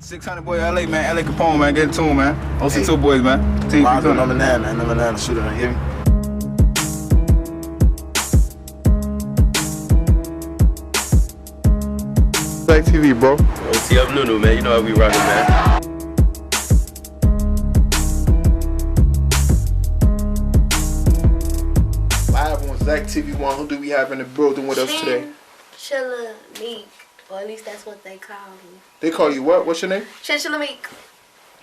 600 boy, LA man, LA Capone man, get in tune man. OC2 boys man. Team number 9 man, number 9 shooter, you hear me? Black TV, bro. OC up Nunu, man. You know how we rockin', man. Live on Zach TV1. Who do we have in the building with us today? Chilla Meek, or at least that's what they call me. They call you what? What's your name? Chilla Meek.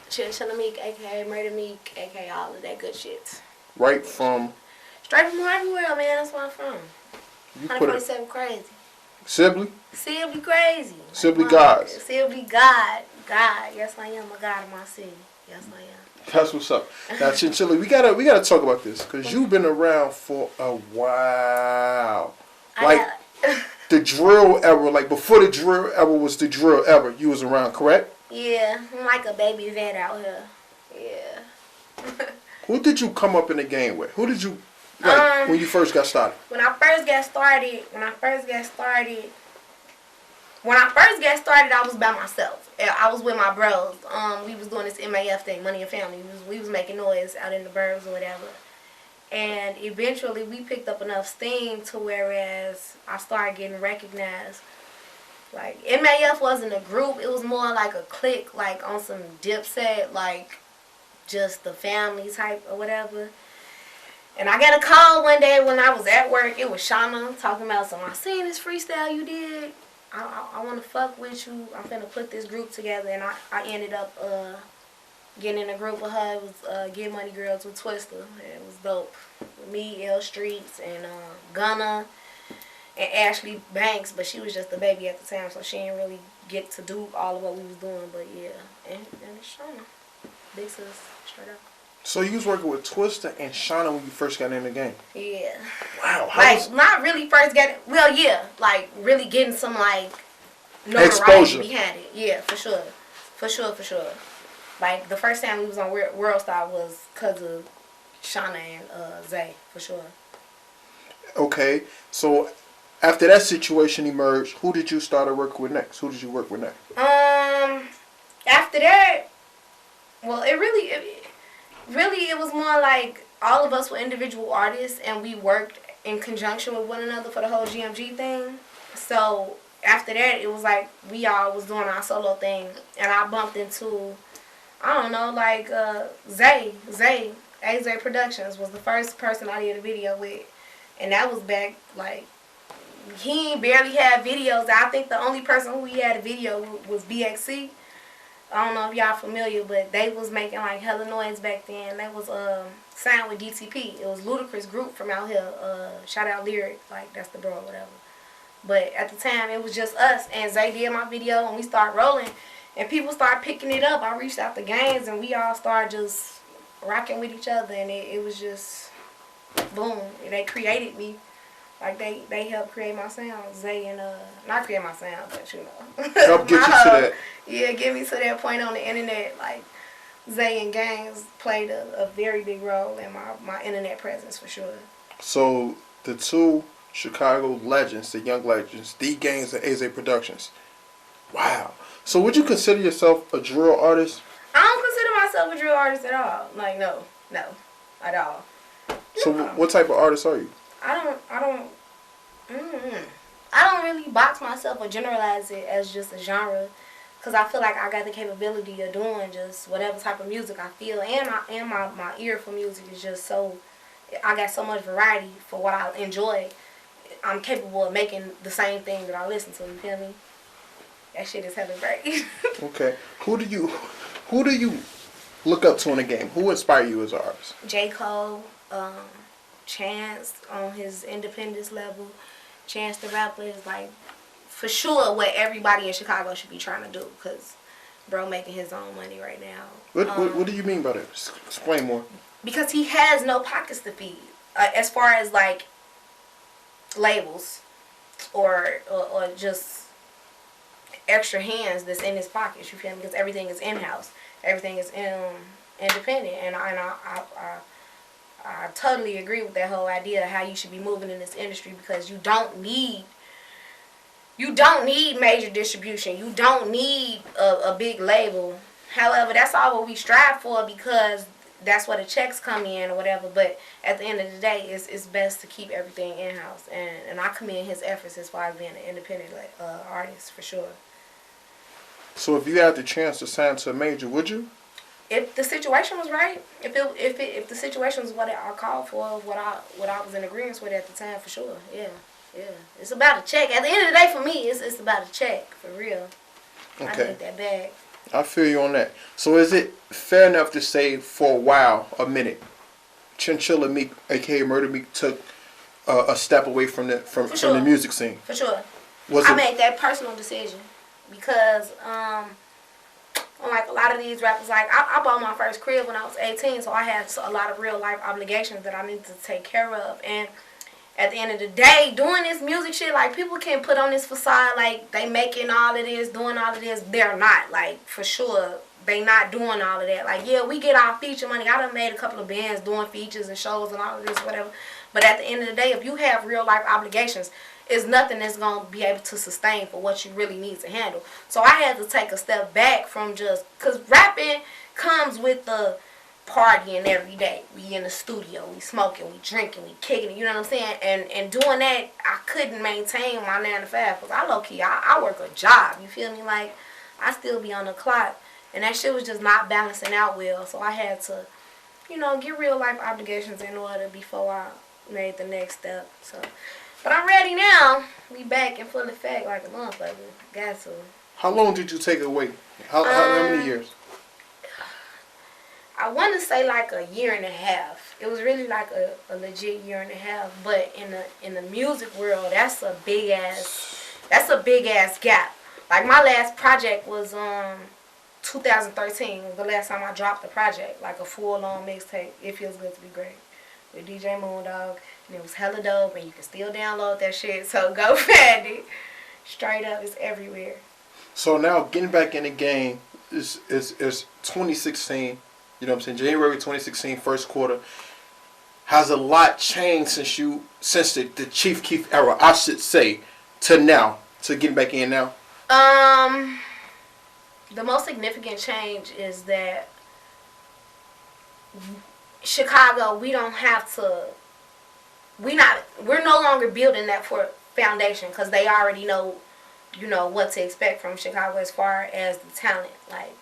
Chilla Meek, aka Murder Meek, aka all of that good shit. Right from? Straight from everywhere, man. That's where I'm from. 147 crazy. Sibley? Sibley crazy. Sibley gods. Sibley God. God. Yes, I am a god of my city. Yes, I am. That's what's up. Now, Chinchilla, we gotta talk about this because you've been around for a while. Like the drill era, like before the drill era was the drill era, you was around, correct? Yeah, I'm like a baby vet out here. Yeah. Who did you come up in the game with? Who did you like when you first got started? When I first got started, I was by myself. I was with my bros. We was doing this MAF thing, Money and Family. We was making noise out in the burbs or whatever. And eventually we picked up enough steam to whereas I started getting recognized. Like, MAF wasn't a group. It was more like a clique, like on some Dipset, like just the family type or whatever. And I got a call one day when I was at work. It was Shauna talking about something. I seen this freestyle you did. I want to fuck with you. I'm finna put this group together. And I ended up getting in a group with her. It was Get Money Girls with Twister. It was dope. With me, L Streets, and Gunna, and Ashley Banks. But she was just a baby at the time, so she didn't really get to do all of what we was doing. But yeah, and it's Shauna. Big sis, straight up. So you was working with Twister and Shauna when you first got in the game? Yeah. Wow. Not really first getting, well, yeah, like really getting some like notoriety exposure behind it. Yeah, for sure. For sure. Like the first time we was on World Star was because of Shauna and Azae, for sure. Okay, so after that situation emerged, who did you start working with next? Who did you work with next? After that, well, it was more like all of us were individual artists and we worked in conjunction with one another for the whole GMG thing. So after that, it was like we all was doing our solo thing, and I bumped into, I don't know, like Azae Productions was the first person I did a video with, and that was back like he barely had videos. I think the only person who he had a video with was BXC. I don't know if y'all familiar, but they was making like hella noise back then. They was signed with DTP. It was Ludacris group from out here. Shout out Lyric, like that's the bro or whatever. But at the time it was just us, and Zay did my video and we started rolling and people started picking it up. I reached out to DGainz and we all started just rocking with each other, and it was just boom. They created me. Like they helped create my sound. Zay and not create my sound, but you know. Help get you to that. Yeah, get me to that point on the internet. Like Zay and DGainz played a very big role in my internet presence for sure. So the two Chicago legends, the young legends, DGainz and Azae Productions. Wow. So would you consider yourself a drill artist? I don't consider myself a drill artist at all. Like no, at all. So what type of artist are you? I don't really box myself or generalize it as just a genre, because I feel like I got the capability of doing just whatever type of music I feel, and my ear for music is just so, I got so much variety for what I enjoy. I'm capable of making the same thing that I listen to, you feel me? That shit is hella great. Okay. Who do you look up to in the game? Who inspire you as an artist? J. Cole, Chance on his Independence level. Chance the Rapper is like for sure what everybody in Chicago should be trying to do, because bro making his own money right now. What do you mean by that? Just explain more. Because he has no pockets to feed as far as like labels or just extra hands that's in his pockets, you feel me? Because everything is in-house. Everything is independent, and I totally agree with that whole idea of how you should be moving in this industry, because you don't need You don't need major distribution. You don't need a big label. However, that's all what we strive for because that's where the checks come in or whatever. But at the end of the day, it's best to keep everything in-house. And I commend his efforts as far as being an independent artist, for sure. So if you had the chance to sign to a major, would you? If the situation was right, if the situation was what I called for, what I was in agreement with at the time, for sure, yeah. It's about a check. At the end of the day, for me, it's about a check, for real. Okay. I need that bag. I feel you on that. So is it fair enough to say for a while, a minute, Chilla Meek, aka Murder Meek, took a step away from the music scene? For sure. I made that personal decision because like a lot of these rappers, like I bought my first crib when I was 18, so I had a lot of real life obligations that I needed to take care of. And at the end of the day, doing this music shit, like people can put on this facade like they making all of this, doing all of this. They're not. Like for sure, they not doing all of that. Like yeah, we get our feature money. I done made a couple of bands doing features and shows and all of this, whatever. But at the end of the day, if you have real life obligations, it's nothing that's going to be able to sustain for what you really need to handle. So I had to take a step back from just, because rapping comes with the partying every day. We in the studio, we smoking, we drinking, we kicking it, you know what I'm saying? And doing that, I couldn't maintain my 9 to 5 because I low-key, I work a job, you feel me? Like, I still be on the clock. And that shit was just not balancing out well. So I had to, you know, get real life obligations in order before I made the next step. So, but I'm ready now. We back in full effect like a motherfucker. Got to. How long did you take away? How many years? I want to say like a year and a half. It was really like a legit year and a half. But in the music world, that's a big ass gap. Like my last project was 2013 was the last time I dropped the project, like a full-on mixtape. It Feels Good to Be Great with DJ Moondog, and it was hella dope, and you can still download that shit. So go find it. Straight up, it's everywhere. So now getting back in the game is 2016. You know what I'm saying? January 2016, first quarter. Has a lot changed since the Chief Keef era, I should say, to now, to getting back in now? The most significant change is that Chicago, we don't have to, we're no longer building that for foundation because they already know, you know, what to expect from Chicago as far as the talent. Like,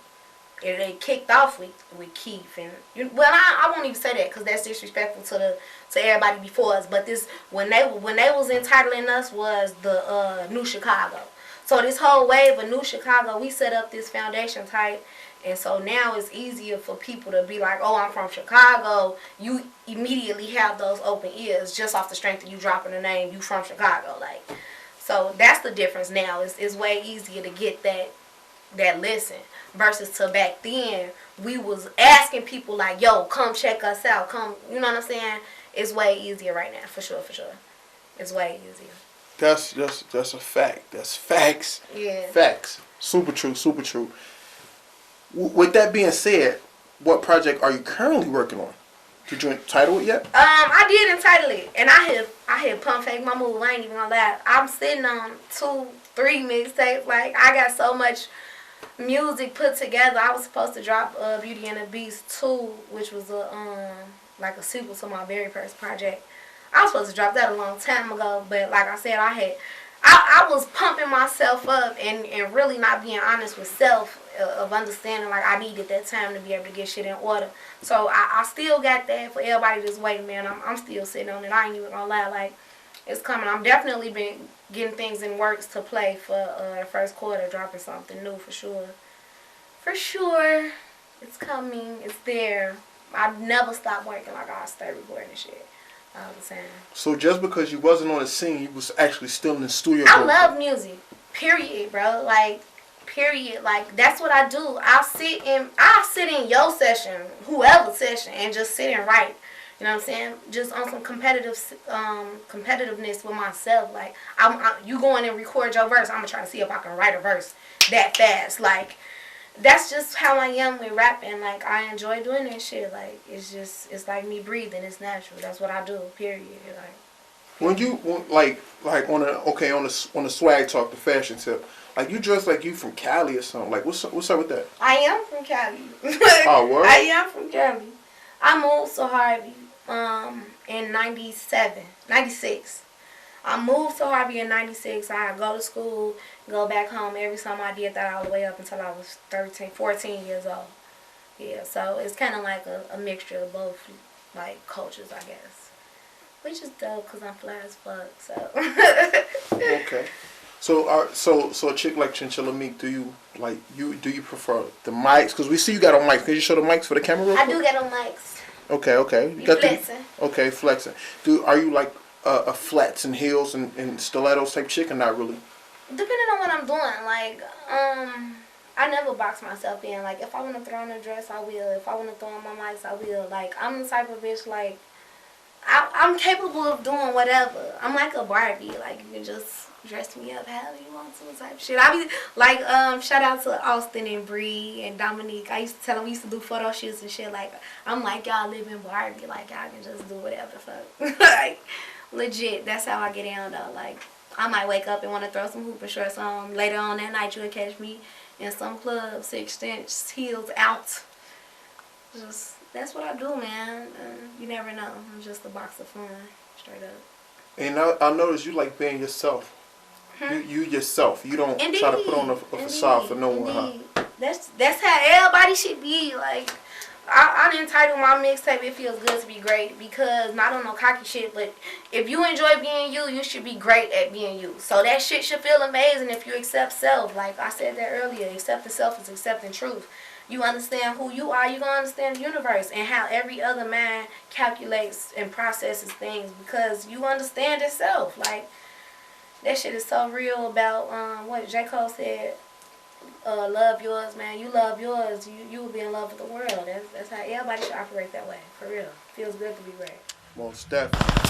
it kicked off with Keef and I won't even say that because that's disrespectful to everybody before us. But this when they was entitling us was the New Chicago. So this whole wave of New Chicago, we set up this foundation type, and so now it's easier for people to be like, oh, I'm from Chicago. You immediately have those open ears just off the strength of you dropping the name, you from Chicago. Like, so that's the difference now. It's way easier to get that listen versus to back then we was asking people like, yo, come check us out, come, you know what I'm saying? It's way easier right now, for sure. It's way easier. That's a fact. That's facts. Yeah. Facts. Super true. With that being said, what project are you currently working on? Did you entitle it yet? I did entitle it, and I had pump fake my move. I ain't even gonna lie. I'm sitting on 2-3 mixtapes. Like, I got so much music put together. I was supposed to drop Beauty and the Beast 2, which was like a sequel to my very first project. I was supposed to drop that a long time ago, but like I said, I was pumping myself up and really not being honest with self of understanding like I needed that time to be able to get shit in order. So I still got that for everybody that's waiting, man. I'm still sitting on it. I ain't even gonna lie, like, it's coming. I'm definitely been getting things in works to play for the first quarter, dropping something new for sure. For sure, it's coming. It's there. I never stop working. Like, I stay recording shit all the time. So just because you wasn't on the scene, you was actually still in the studio. I love music. Period, bro. Like, period. Like, that's what I do. I'll sit in your session, whoever's session, and just sit and write. You know what I'm saying? Just on some competitiveness with myself. Like, you go in and record your verse. I'm gonna try to see if I can write a verse that fast. Like, that's just how I am with rapping. Like, I enjoy doing that shit. Like, it's like me breathing. It's natural. That's what I do. Period. Like, When like on the swag talk, the fashion tip, like you dress like you from Cali or something. Like what's up with that? I am from Cali. Oh, word? I am from Cali. I moved to Harvey in 96. I moved to Harvey in 96. I go to school, go back home. Every summer I did that all the way up until I was 14 years old. Yeah, so it's kind of like a mixture of both, like, cultures, I guess. Which is dope because I'm fly as fuck, so. Okay. So a chick like Chinchilla Meek, do you prefer the mics? Because we see you got on mics. Can you show the mics for the camera real quick? I do get on mics. Okay. You flexing. Okay, flexing. Are you like a flats and heels and stilettos type chick or not really? Depending on what I'm doing, like, I never box myself in. Like, if I want to throw on a dress, I will. If I want to throw on my mics, I will. Like, I'm the type of bitch, like, I'm capable of doing whatever. I'm like a Barbie. Like, you can just dress me up however you want to type shit. I be, like, shout out to Austin and Bree and Dominique. I used to tell them we used to do photo shoots and shit. Like, I'm like, y'all live in Barbie. Like, y'all can just do whatever the fuck. Like, legit, that's how I get down, though. Like, I might wake up and want to throw some hooping shorts on. Later on that night, you would catch me in some club, 6-inch heels out. Just, that's what I do, man. You never know. I'm just a box of fun, straight up. And I noticed you like being yourself. You yourself. You don't try to put on a facade for no one, huh? That's how everybody should be. Like, I didn't title my mixtape "It Feels Good to Be Great" because not on no cocky shit, but if you enjoy being you, you should be great at being you. So that shit should feel amazing if you accept self. Like I said that earlier, accepting self is accepting truth. You understand who you are, you're going to understand the universe and how every other man calculates and processes things because you understand itself. Like, that shit is so real about what J. Cole said. Love yours, man. You love yours. You will be in love with the world. That's how everybody should operate that way. For real. Feels good to be great. Most definitely.